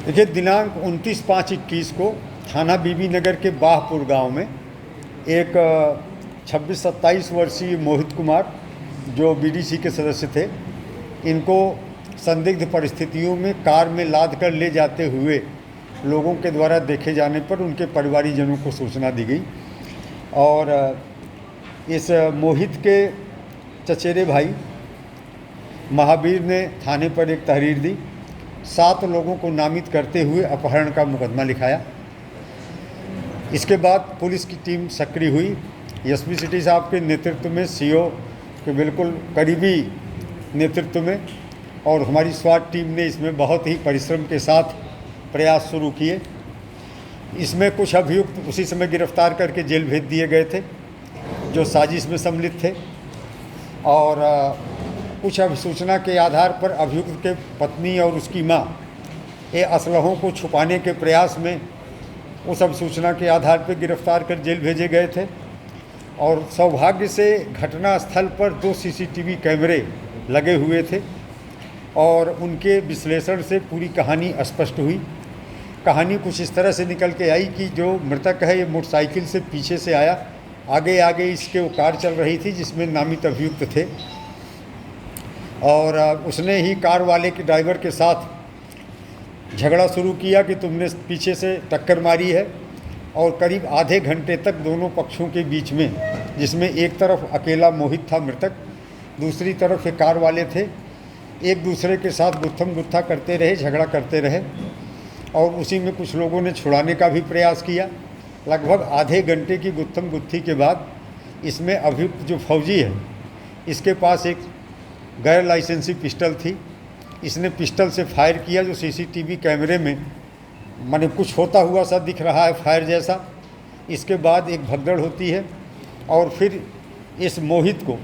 देखिए, दिनांक 29/5/21 को थाना बीबी नगर के बाहपुर गांव में एक 26-27 वर्षीय मोहित कुमार जो बीडीसी के सदस्य थे, इनको संदिग्ध परिस्थितियों में कार में लाद कर ले जाते हुए लोगों के द्वारा देखे जाने पर उनके परिवारीजनों को सूचना दी गई और इस मोहित के चचेरे भाई महावीर ने थाने पर एक तहरीर दी। 7 लोगों को नामित करते हुए अपहरण का मुकदमा लिखाया। इसके बाद पुलिस की टीम सक्रिय हुई। एसपी सिटी साहब के नेतृत्व में, सीओ के बिल्कुल करीबी नेतृत्व में और हमारी स्वाट टीम ने इसमें बहुत ही परिश्रम के साथ प्रयास शुरू किए। इसमें कुछ अभियुक्त उसी समय गिरफ्तार करके जेल भेज दिए गए थे जो साजिश में सम्मिलित थे और कुछ अभिसूचना के आधार पर अभियुक्त के पत्नी और उसकी मां ये असलहों को छुपाने के प्रयास में उस अभिसूचना के आधार पर गिरफ्तार कर जेल भेजे गए थे और सौभाग्य से घटना स्थल पर 2 सीसीटीवी कैमरे लगे हुए थे और उनके विश्लेषण से पूरी कहानी स्पष्ट हुई। कहानी कुछ इस तरह से निकल के आई कि जो मृतक है ये मोटरसाइकिल से पीछे से आया, आगे आगे इसके वो कार चल रही थी जिसमें नामित अभियुक्त थे और उसने ही कार वाले के ड्राइवर के साथ झगड़ा शुरू किया कि तुमने पीछे से टक्कर मारी है और करीब आधे घंटे तक दोनों पक्षों के बीच में, जिसमें एक तरफ अकेला मोहित था मृतक, दूसरी तरफ ये कार वाले थे, एक दूसरे के साथ गुत्थम गुत्था करते रहे, झगड़ा करते रहे और उसी में कुछ लोगों ने छुड़ाने का भी प्रयास किया। लगभग आधे घंटे की गुत्थम गुत्थी के बाद इसमें अभियुक्त जो फौजी है इसके पास एक गैर लाइसेंसी पिस्टल थी। इसने पिस्टल से फायर किया जो सीसीटीवी कैमरे में माने कुछ होता हुआ सा दिख रहा है, फायर जैसा। इसके बाद एक भगदड़ होती है और फिर इस मोहित को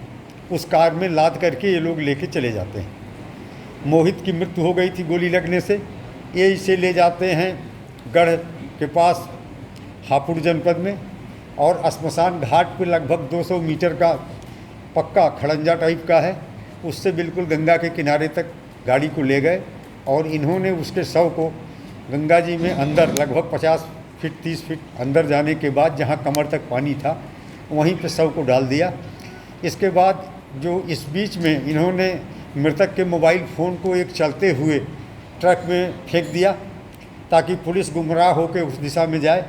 उस कार में लाद करके ये लोग लेके चले जाते हैं। मोहित की मृत्यु हो गई थी गोली लगने से। ये इसे ले जाते हैं गढ़ के पास हापुड़ जनपद में और श्मशान घाट पर लगभग 200 मीटर का पक्का खड़ंजा टाइप का है, उससे बिल्कुल गंगा के किनारे तक गाड़ी को ले गए और इन्होंने उसके शव को गंगा जी में अंदर लगभग 50 फीट 30 फीट अंदर जाने के बाद जहां कमर तक पानी था वहीं पे शव को डाल दिया। इसके बाद जो इस बीच में इन्होंने मृतक के मोबाइल फ़ोन को एक चलते हुए ट्रक में फेंक दिया ताकि पुलिस गुमराह होकर उस दिशा में जाए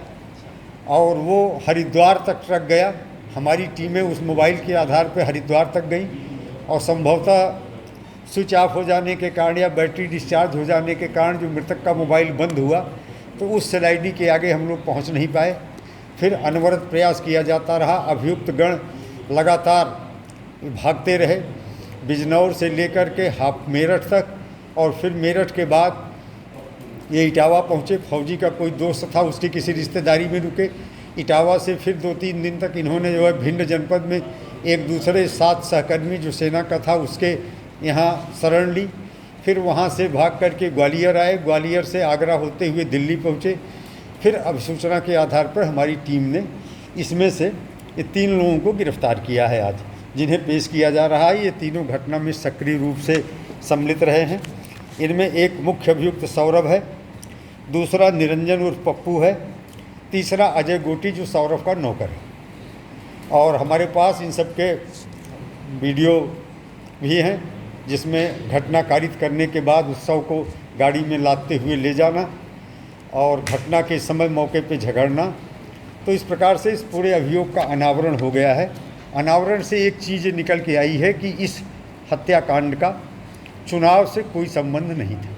और वो हरिद्वार तक ट्रक गया। हमारी टीमें उस मोबाइल के आधार पर हरिद्वार तक गई और संभवतः स्विच ऑफ हो जाने के कारण या बैटरी डिस्चार्ज हो जाने के कारण जो मृतक का मोबाइल बंद हुआ तो उस सेलाइडी के आगे हम लोग पहुंच नहीं पाए। फिर अनवरत प्रयास किया जाता रहा। अभियुक्त गण लगातार भागते रहे बिजनौर से लेकर के मेरठ तक और फिर मेरठ के बाद ये इटावा पहुँचे। फौजी का कोई दोस्त था, उसकी किसी रिश्तेदारी में रुके। इटावा से फिर 2-3 दिन तक इन्होंने जो है भिंड जनपद में एक दूसरे 7 सहकर्मी जो सेना का था उसके यहाँ शरण ली। फिर वहाँ से भाग करके ग्वालियर आए, ग्वालियर से आगरा होते हुए दिल्ली पहुँचे। फिर अभिसूचना के आधार पर हमारी टीम ने इसमें से ये 3 लोगों को गिरफ्तार किया है आज, जिन्हें पेश किया जा रहा है। ये तीनों घटना में सक्रिय रूप से सम्मिलित रहे हैं। इनमें एक मुख्य अभियुक्त सौरभ है, दूसरा निरंजन उर्फ पप्पू है, तीसरा अजय गोटी जो सौरभ का नौकर है। और हमारे पास इन सब के वीडियो भी हैं जिसमें घटना कारित करने के बाद उत्सव को गाड़ी में लादते हुए ले जाना और घटना के समय मौके पे झगड़ना। तो इस प्रकार से इस पूरे अभियोग का अनावरण हो गया है। अनावरण से एक चीज़ निकल के आई है कि इस हत्याकांड का चुनाव से कोई संबंध नहीं था,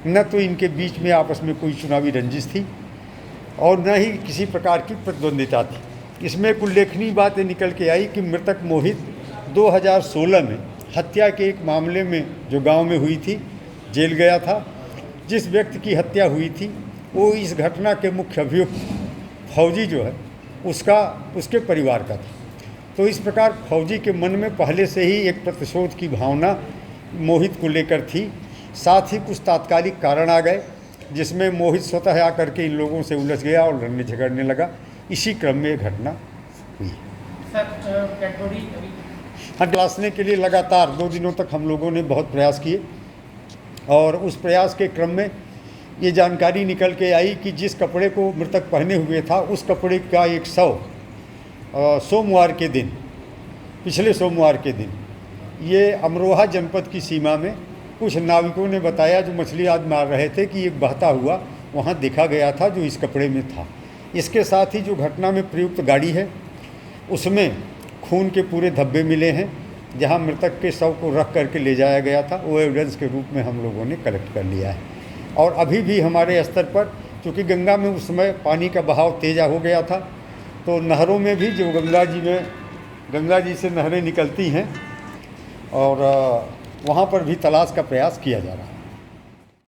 न तो इनके बीच में आपस में कोई चुनावी रंजिश थी और न ही किसी प्रकार की प्रतिद्वंदिता थी। इसमें एक उल्लेखनीय बात ये निकल के आई कि मृतक मोहित 2016 में हत्या के एक मामले में जो गांव में हुई थी जेल गया था। जिस व्यक्ति की हत्या हुई थी वो इस घटना के मुख्य अभियुक्त फौजी जो है उसके परिवार का था। तो इस प्रकार फौजी के मन में पहले से ही एक प्रतिशोध की भावना मोहित को लेकर थी। साथ ही कुछ तात्कालिक कारण आ गए जिसमें मोहित स्वतः आकर के इन लोगों से उलझ गया और लड़ने झगड़ने लगा। इसी क्रम में ये घटना हुई। सर, तलाशने के लिए लगातार 2 दिनों तक हम लोगों ने बहुत प्रयास किए और उस प्रयास के क्रम में ये जानकारी निकल के आई कि जिस कपड़े को मृतक पहने हुए था उस कपड़े का एक शव सोमवार के दिन, पिछले सोमवार के दिन, ये अमरोहा जनपद की सीमा में कुछ नाविकों ने बताया जो मछली आज मार रहे थे कि एक बहता हुआ वहाँ देखा गया था जो इस कपड़े में था। इसके साथ ही जो घटना में प्रयुक्त गाड़ी है उसमें खून के पूरे धब्बे मिले हैं जहाँ मृतक के शव को रख करके ले जाया गया था। वो एविडेंस के रूप में हम लोगों ने कलेक्ट कर लिया है और अभी भी हमारे स्तर पर, चूँकि गंगा में उस समय पानी का बहाव तेज़ हो गया था, तो नहरों में भी जो गंगा जी से नहरें निकलती हैं और वहाँ पर भी तलाश का प्रयास किया जा रहा है।